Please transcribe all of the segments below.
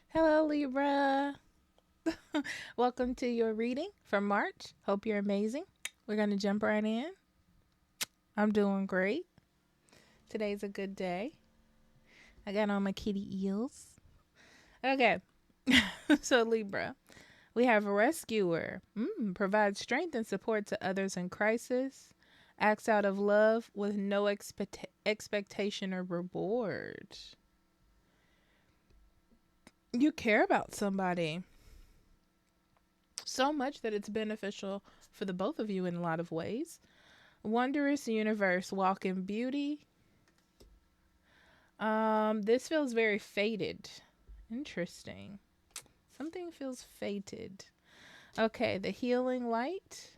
Hello, Libra. Welcome to your reading for March. Hope you're amazing. We're going to jump right in. I'm doing great. Today's a good day. I got on my kitty eels. Okay. So, Libra, we have a rescuer. Provides strength and support to others in crisis. Acts out of love with no expectation or reward. You care about somebody so much that it's beneficial for the both of you in a lot of ways. Wondrous universe, walk in beauty. This feels very fated. Interesting. Something feels fated. Okay, the healing light.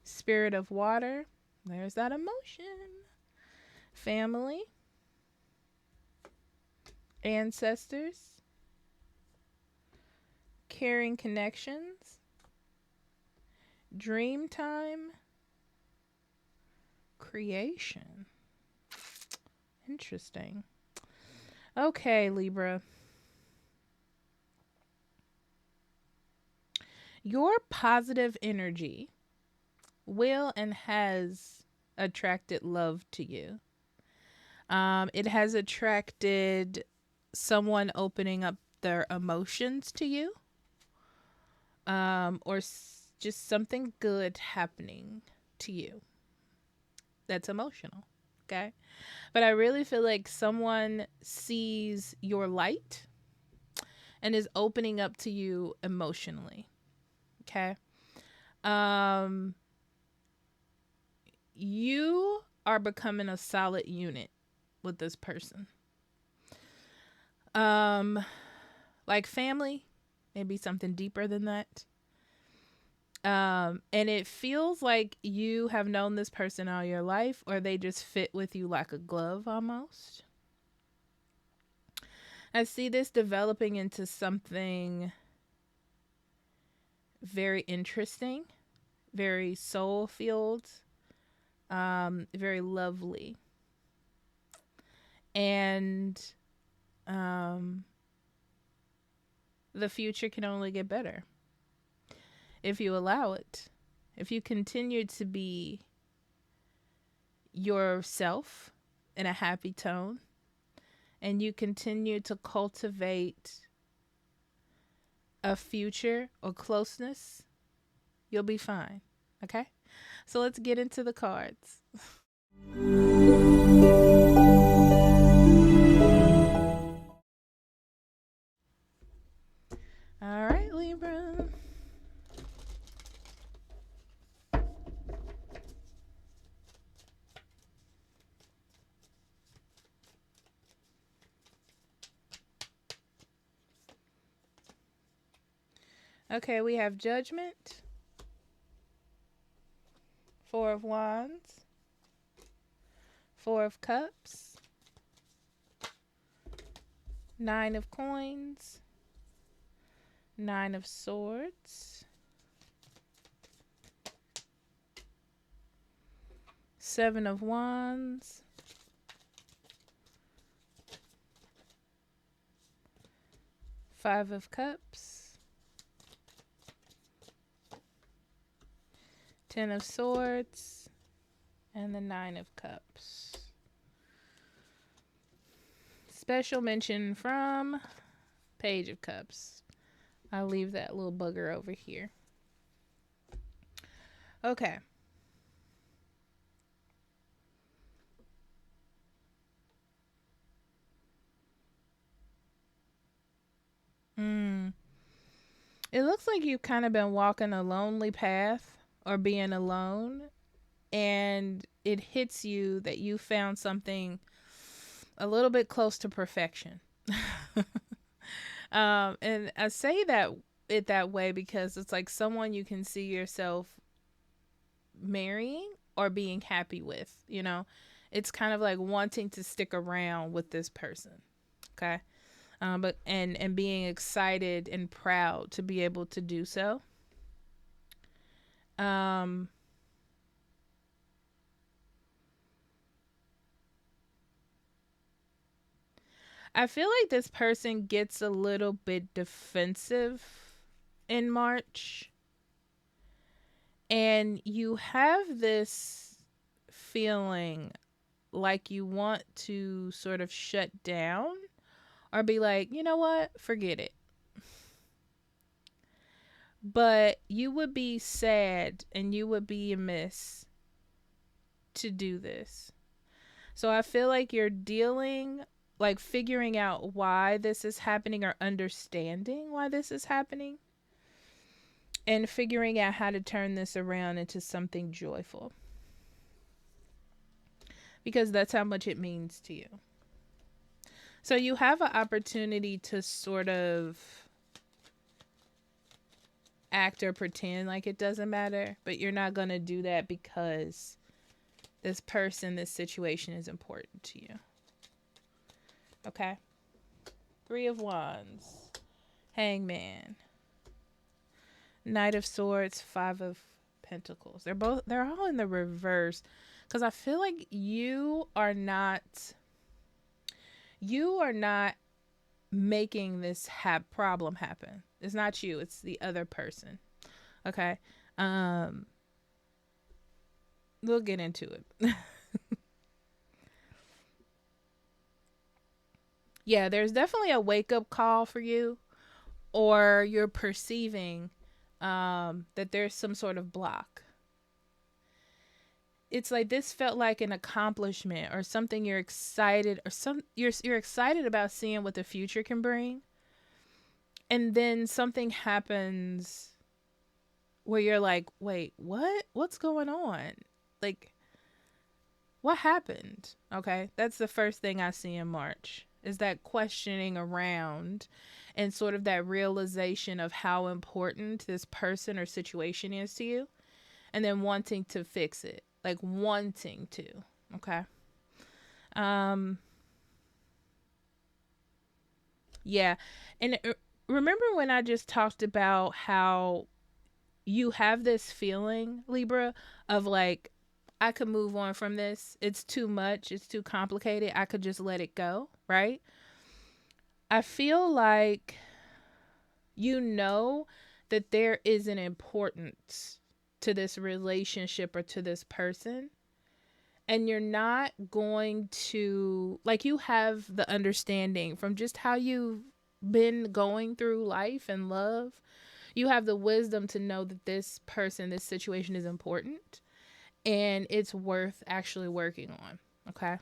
Spirit of water. There's that emotion. Family. Ancestors. Caring connections. Dream time. Creation. Interesting. Okay, Libra. Your positive energy will and has attracted love to you. It has attracted someone opening up their emotions to you, or just something good happening to you that's emotional. Okay. But I really feel like someone sees your light and is opening up to you emotionally. Okay. Um, you are becoming a solid unit with this person. Um, like family, maybe something deeper than that. And it feels like you have known this person all your life, or they just fit with you like a glove almost. I see this developing into something very interesting, very soul filled, very lovely. And um, the future can only get better if you allow it. If you continue to be yourself in a happy tone and you continue to cultivate a future or closeness, you'll be fine. Okay? So let's get into the cards. All right, Libra. Okay, we have Judgment, Four of Wands, Four of Cups, Nine of Coins, Nine of Swords, Seven of Wands, Five of Cups, Ten of Swords, and the Nine of Cups. Special mention from Page of Cups. I'll leave that little bugger over here. Okay. Mm. It looks like you've kind of been walking a lonely path or being alone, and it hits you that you found something a little bit close to perfection. And I say that way because it's like someone you can see yourself marrying or being happy with, you know. It's kind of like wanting to stick around with this person. Okay. But being excited and proud to be able to do so. Um I feel like this person gets a little bit defensive in March, and you have this feeling like you want to sort of shut down or be like, you know what, forget it. But you would be sad and you would be amiss to do this. So I feel like you're dealing, like figuring out why this is happening or understanding why this is happening and figuring out how to turn this around into something joyful. Because that's how much it means to you. So you have an opportunity to sort of act or pretend like it doesn't matter, but you're not going to do that because this person, this situation is important to you. Okay? 3 of Wands, Hangman, Knight of Swords, 5 of Pentacles. They're all in the reverse because I feel like you are not making this problem happen. It's not you, it's the other person. Okay? We'll get into it. Yeah, there's definitely a wake-up call for you, or you're perceiving that there's some sort of block. It's like this felt like an accomplishment or something you're excited or you're excited about seeing what the future can bring. And then something happens where you're like, "Wait, what? What's going on? Like what happened?" Okay? That's the first thing I see in March. Is that questioning around and sort of that realization of how important this person or situation is to you, and then wanting to fix it, like wanting to. Okay. Yeah. And remember when I just talked about how you have this feeling, Libra, of like, I could move on from this. It's too much. It's too complicated. I could just let it go, right? I feel like you know that there is an importance to this relationship or to this person. And you're not going to, like, you have the understanding from just how you've been going through life and love. You have the wisdom to know that this person, this situation is important and it's worth actually working on. Okay.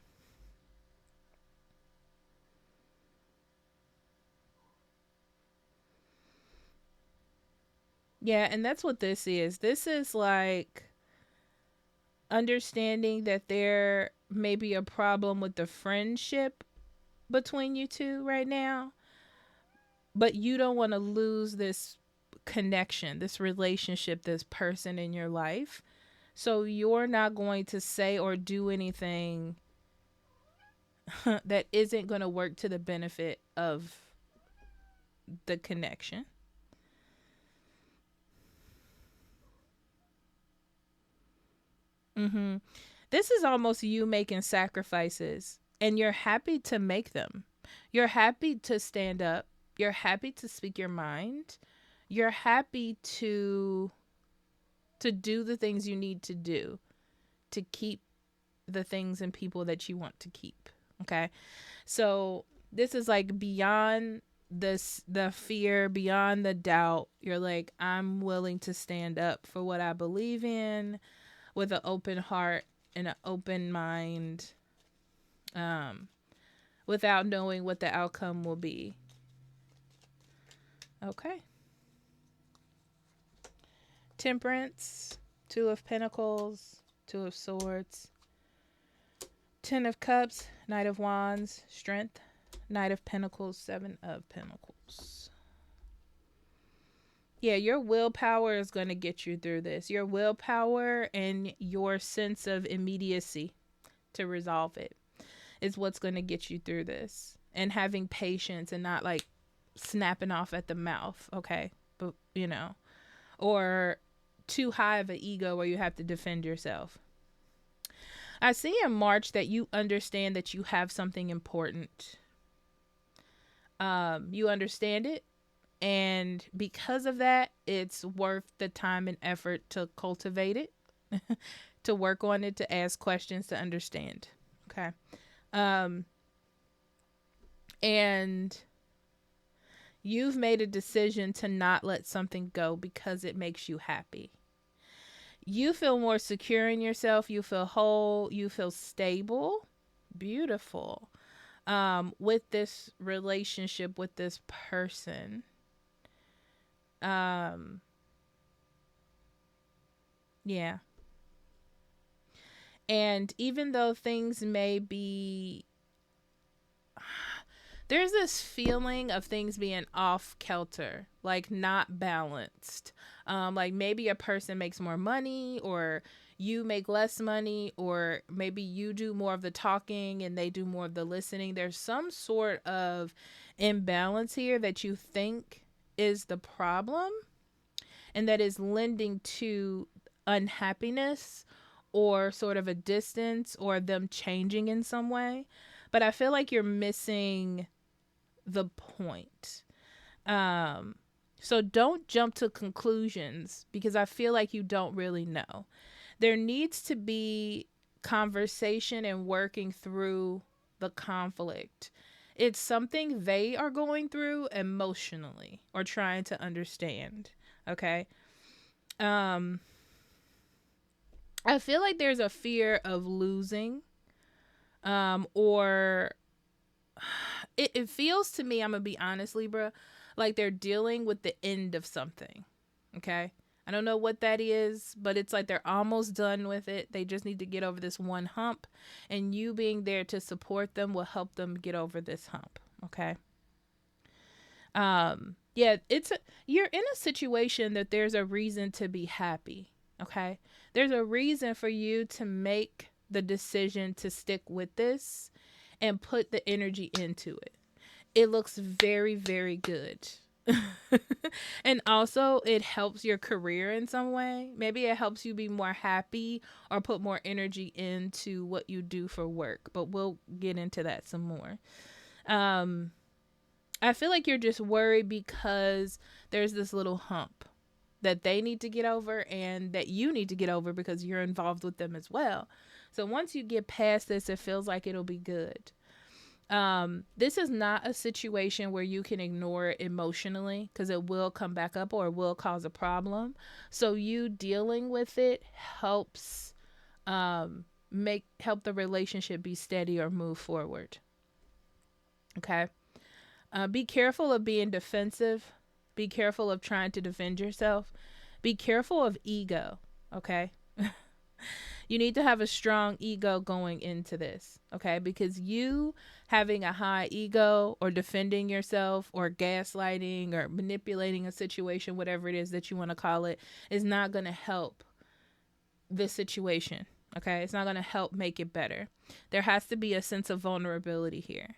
Yeah. And that's what this is. This is like understanding that there may be a problem with the friendship between you two right now, but you don't want to lose this connection, this relationship, this person in your life. So you're not going to say or do anything that isn't going to work to the benefit of the connection. Mm-hmm. This is almost you making sacrifices, and you're happy to make them. You're happy to stand up. You're happy to speak your mind. You're happy to do the things you need to do to keep the things and people that you want to keep. Okay? So, this is like beyond the fear, beyond the doubt. You're like, I'm willing to stand up for what I believe in with an open heart and an open mind, um, without knowing what the outcome will be. Okay. Temperance, 2 of Pentacles, 2 of Swords, 10 of Cups, Knight of Wands, Strength, Knight of Pentacles, 7 of Pentacles. Yeah, your willpower is going to get you through this. Your willpower and your sense of immediacy to resolve it is what's going to get you through this. And having patience and not like snapping off at the mouth, okay? But, or too high of an ego where you have to defend yourself. I see in March that you understand that you have something important You understand it, and because of that, it's worth the time and effort to cultivate it, to work on it, to ask questions, to understand. Okay. Um, and you've made a decision to not let something go because it makes you happy. You feel more secure in yourself. You feel whole. You feel stable. Beautiful. With this relationship with this person. Um, yeah. And even though things may be, there's this feeling of things being off kilter, like not balanced. Like maybe a person makes more money, or you make less money, or maybe you do more of the talking and they do more of the listening. There's some sort of imbalance here that you think is the problem, and that is lending to unhappiness or sort of a distance or them changing in some way. But I feel like you're missing the point. Um, so don't jump to conclusions because I feel like you don't really know. There needs to be conversation and working through the conflict. It's something they are going through emotionally or trying to understand. Okay. Um, I feel like there's a fear of losing, or it feels to me, I'm gonna be honest, Libra, like they're dealing with the end of something. Okay. I don't know what that is, but it's like they're almost done with it. They just need to get over this one hump, and you being there to support them will help them get over this hump. Okay. Yeah, you're in a situation that there's a reason to be happy. Okay. There's a reason for you to make the decision to stick with this and put the energy into it. It looks very, very good. And also, it helps your career in some way. Maybe it helps you be more happy or put more energy into what you do for work, but we'll get into that some more. Um, I feel like you're just worried because there's this little hump that they need to get over and that you need to get over because you're involved with them as well. So once you get past this, it feels like it'll be good. This is not a situation where you can ignore it emotionally because it will come back up or it will cause a problem. So you dealing with it helps help the relationship be steady or move forward. Okay. Be careful of being defensive. Be careful of trying to defend yourself. Be careful of ego. Okay. You need to have a strong ego going into this, okay? Because you having a high ego or defending yourself or gaslighting or manipulating a situation, whatever it is that you want to call it, is not going to help the situation, okay? It's not going to help make it better. There has to be a sense of vulnerability here.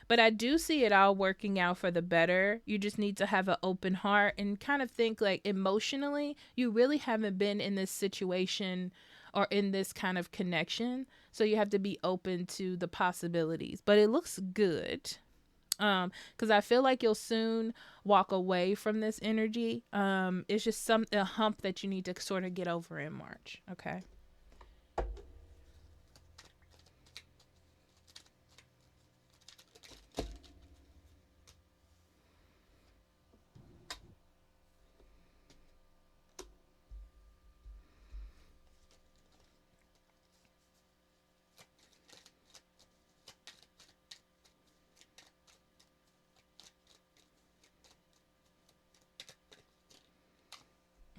But I do see it all working out for the better. You just need to have an open heart and kind of think like emotionally, you really haven't been in this situation or in this kind of connection. So you have to be open to the possibilities. But it looks good. Because I feel like you'll soon walk away from this energy. It's just a hump that you need to sort of get over in March. Okay.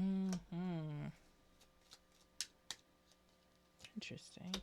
Mm-hmm. Interesting.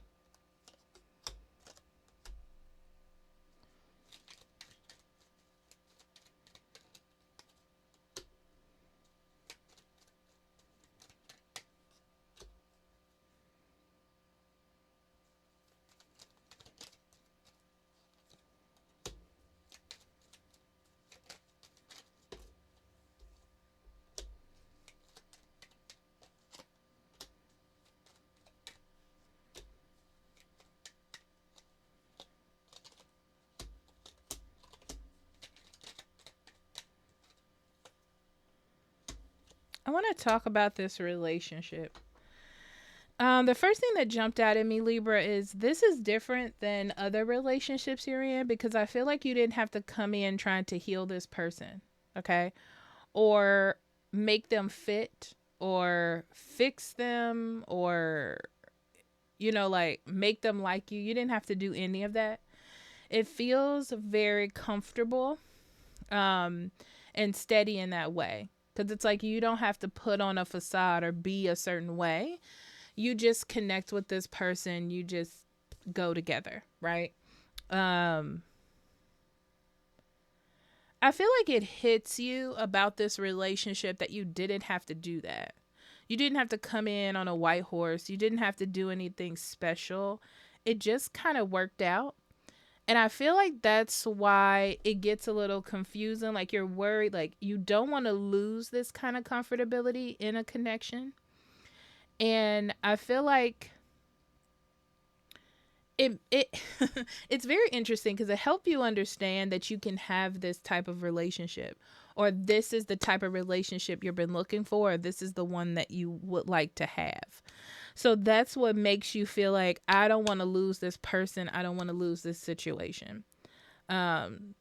I want to talk about this relationship. The first thing that jumped out at me, Libra, is this is different than other relationships you're in because I feel like you didn't have to come in trying to heal this person, okay? Or make them fit or fix them or, like make them like you. You didn't have to do any of that. It feels very comfortable um, and steady in that way. Because it's like you don't have to put on a facade or be a certain way. You just connect with this person. You just go together, right? Um, I feel like it hits you about this relationship that you didn't have to do that. You didn't have to come in on a white horse. You didn't have to do anything special. It just kind of worked out. And I feel like that's why it gets a little confusing. Like you're worried, like you don't want to lose this kind of comfortability in a connection. And I feel like it it's very interesting because it helps you understand that you can have this type of relationship, or this is the type of relationship you've been looking for, or this is the one that you would like to have. So that's what makes you feel like I don't want to lose this person, I don't want to lose this situation. um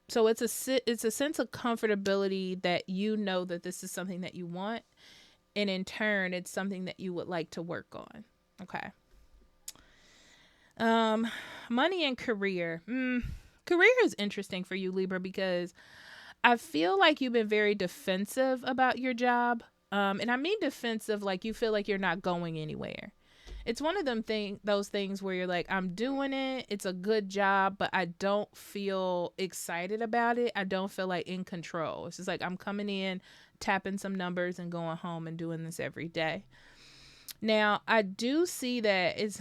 so it's a sense of comfortability that you know that this is something that you want, and in turn it's something that you would like to work on. Okay. um Money and career. Career is interesting for you, Libra, because I feel like you've been very defensive about your job. And I mean defensive like you feel like you're not going anywhere. It's one of those things where you're like, I'm doing it, it's a good job, but I don't feel excited about it. I don't feel like in control. It's just like I'm coming in, tapping some numbers and going home and doing this every day. Now, I do see that it's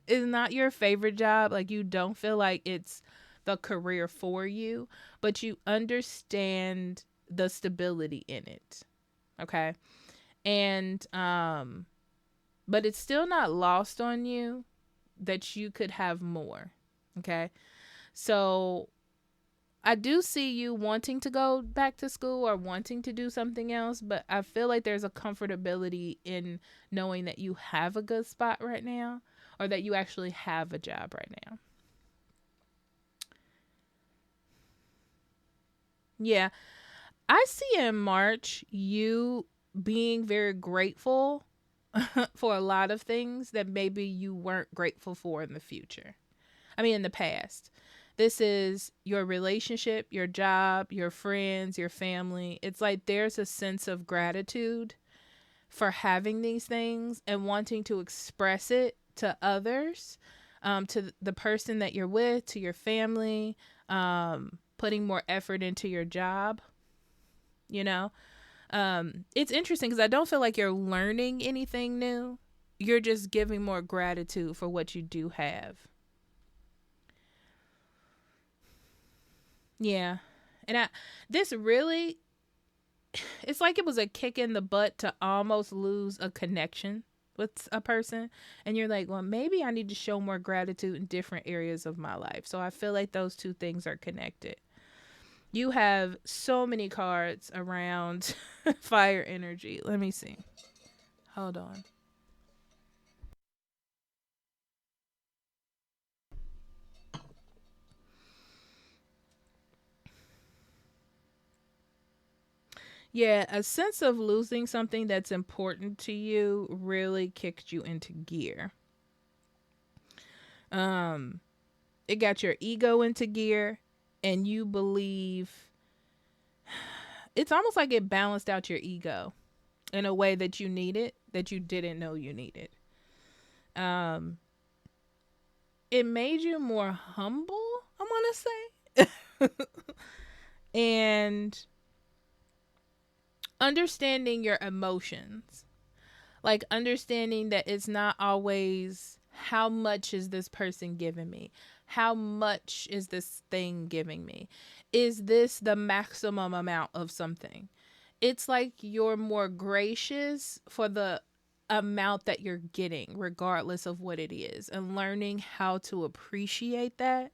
is not your favorite job. Like you don't feel like it's the career for you, but you understand the stability in it. Okay? And but it's still not lost on you that you could have more. Okay? So I do see you wanting to go back to school or wanting to do something else, but I feel like there's a comfortability in knowing that you have a good spot right now, or that you actually have a job right now. Yeah, I see in March you being very grateful for a lot of things that maybe you weren't grateful for in the future. I mean, in the past. This is your relationship, your job, your friends, your family. It's like there's a sense of gratitude for having these things and wanting to express it to others, to the person that you're with, to your family, putting more effort into your job, you know? It's interesting because I don't feel like you're learning anything new. You're just giving more gratitude for what you do have. Yeah. And this really, it's like it was a kick in the butt to almost lose a connection with a person. And you're like, well, maybe I need to show more gratitude in different areas of my life. So I feel like those two things are connected. You have so many cards around fire energy. Let me see. Hold on. Yeah, a sense of losing something that's important to you really kicked you into gear. Um, it got your ego into gear, and you believe it's almost like it balanced out your ego in a way that you needed that you didn't know you needed. Um, it made you more humble, I want to say, and understanding your emotions, like understanding that it's not always how much is this person giving me, how much is this thing giving me, is this the maximum amount of something. It's like you're more gracious for the amount that you're getting regardless of what it is, and learning how to appreciate that.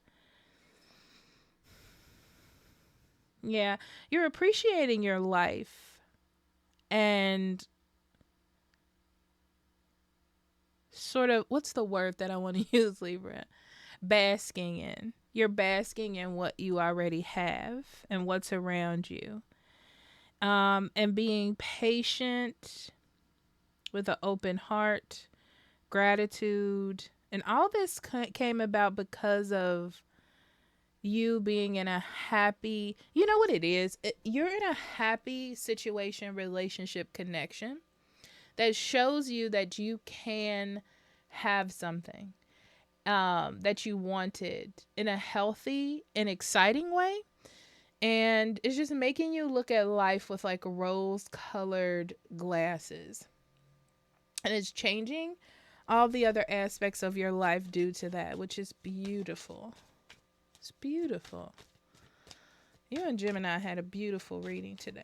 Yeah, you're appreciating your life and sort of, what's the word that I want to use, Libra? Basking in. You're basking in what you already have and what's around you. And being patient with an open heart, gratitude, and all this came about because of you being in a happy, you know what it is? You're in a happy situation, relationship, connection that shows you that you can have something that you wanted in a healthy and exciting way. And it's just making you look at life with like rose colored glasses. And it's changing all the other aspects of your life due to that, which is beautiful. It's beautiful. You and Gemini had a beautiful reading today.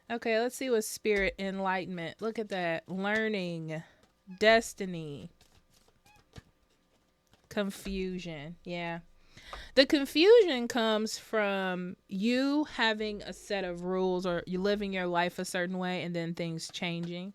Okay, let's see what spirit enlightenment. Look at that. Learning, destiny, confusion. Yeah. The confusion comes from you having a set of rules or you living your life a certain way and then things changing.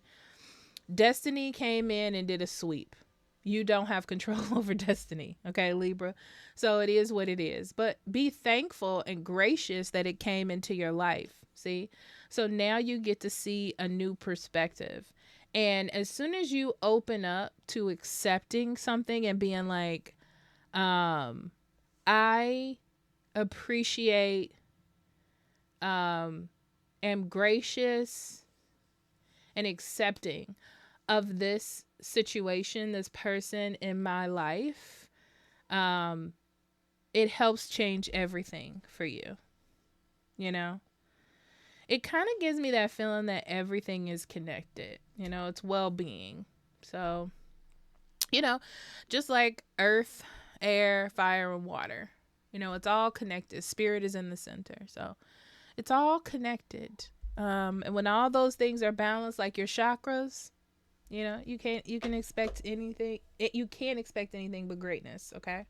Destiny came in and did a sweep. You don't have control over destiny, okay, Libra? So it is what it is. But be thankful and gracious that it came into your life, see? So now you get to see a new perspective. And as soon as you open up to accepting something and being like, I appreciate, am gracious and accepting of this situation, this person in my life, it helps change everything for you. You know, it kind of gives me that feeling that everything is connected. You know, it's well-being. So, you know, just like earth, air, fire, and water, you know, it's all connected. Spirit is in the center. So it's all connected. And when all those things are balanced, like your chakras, you know, you can expect anything. You can't expect anything but greatness. Okay.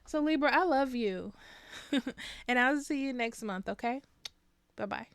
So Libra, I love you. And I'll see you next month. Okay. Bye-bye.